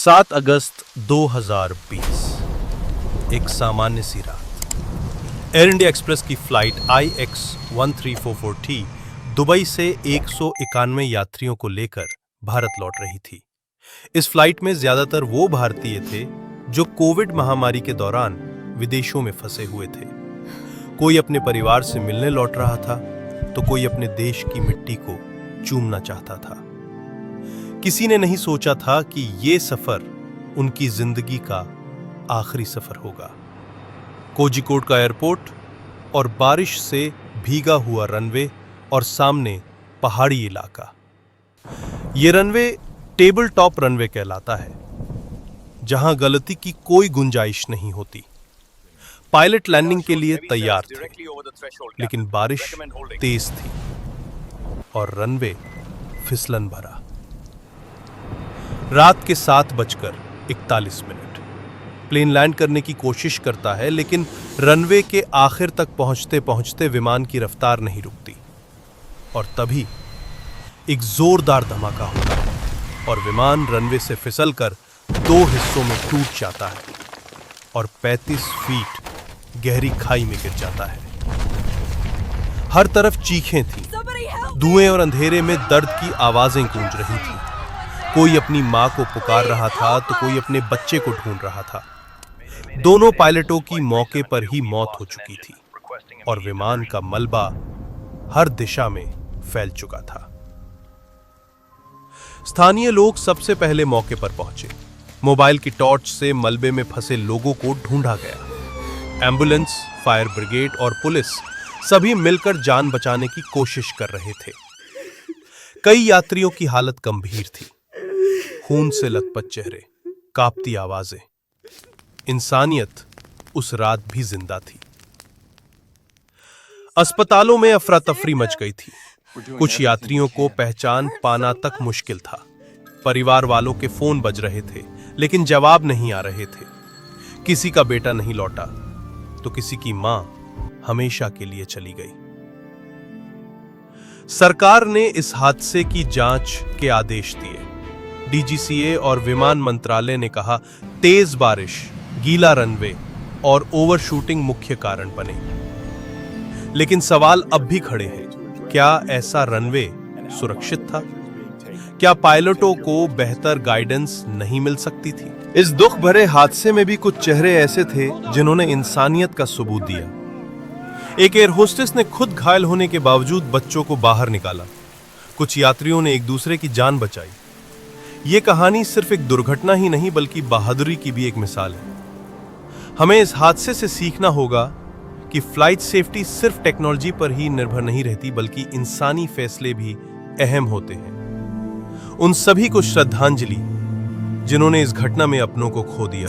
7 अगस्त 2020, एक सामान्य सी रात। एयर इंडिया एक्सप्रेस की फ्लाइट IX1344T दुबई से 191 यात्रियों को लेकर भारत लौट रही थी। इस फ्लाइट में ज्यादातर वो भारतीय थे जो कोविड महामारी के दौरान विदेशों में फंसे हुए थे। कोई अपने परिवार से मिलने लौट रहा था तो कोई अपने देश की मिट्टी को चूमना चाहता था। किसी ने नहीं सोचा था कि ये सफर उनकी जिंदगी का आखिरी सफर होगा। कोझिकोड का एयरपोर्ट और बारिश से भीगा हुआ रनवे और सामने पहाड़ी इलाका। ये रनवे टेबल टॉप रनवे कहलाता है, जहां गलती की कोई गुंजाइश नहीं होती। पायलट लैंडिंग के लिए तैयार थे, लेकिन बारिश तेज थी और रनवे फिसलन भरा। रात के 7:41 प्लेन लैंड करने की कोशिश करता है, लेकिन रनवे के आखिर तक पहुंचते पहुंचते विमान की रफ्तार नहीं रुकती और तभी एक जोरदार धमाका होता है और विमान रनवे से फिसलकर 2 हिस्सों में टूट जाता है और 35 फीट गहरी खाई में गिर जाता है। हर तरफ चीखें थीं, धुएं और अंधेरे में दर्द की आवाजें गूंज रही थीं। कोई अपनी मां को पुकार रहा था तो कोई अपने बच्चे को ढूंढ रहा था। दोनों पायलटों की मौके पर ही मौत हो चुकी थी और विमान का मलबा हर दिशा में फैल चुका था। स्थानीय लोग सबसे पहले मौके पर पहुंचे। मोबाइल की टॉर्च से मलबे में फंसे लोगों को ढूंढा गया। एम्बुलेंस, फायर ब्रिगेड और पुलिस सभी मिलकर जान बचाने की कोशिश कर रहे थे। कई यात्रियों की हालत गंभीर थी, खून से लथपथ चेहरे, कांपती आवाजें। इंसानियत उस रात भी जिंदा थी। अस्पतालों में अफरा तफरी मच गई थी। कुछ यात्रियों को पहचान पाना तक मुश्किल था। परिवार वालों के फोन बज रहे थे, लेकिन जवाब नहीं आ रहे थे। किसी का बेटा नहीं लौटा तो किसी की मां हमेशा के लिए चली गई। सरकार ने इस हादसे की जांच के आदेश दिए। DGCA और विमान मंत्रालय ने कहा, तेज बारिश, गीला रनवे और ओवरशूटिंग मुख्य कारण बने। लेकिन सवाल अब भी खड़े हैं, क्या ऐसा रनवे सुरक्षित था? क्या पायलटों को बेहतर गाइडेंस नहीं मिल सकती थी? इस दुख भरे हादसे में भी कुछ चेहरे ऐसे थे जिन्होंने इंसानियत का सबूत दिया। एक एयर होस्टेस ने खुद घायल होने के बावजूद बच्चों को बाहर निकाला। कुछ यात्रियों ने एक दूसरे की जान बचाई। ये कहानी सिर्फ एक दुर्घटना ही नहीं बल्कि बहादुरी की भी एक मिसाल है। हमें इस हादसे से सीखना होगा कि फ्लाइट सेफ्टी सिर्फ टेक्नोलॉजी पर ही निर्भर नहीं रहती, बल्कि इंसानी फैसले भी अहम होते हैं। उन सभी को श्रद्धांजलि जिन्होंने इस घटना में अपनों को खो दिया।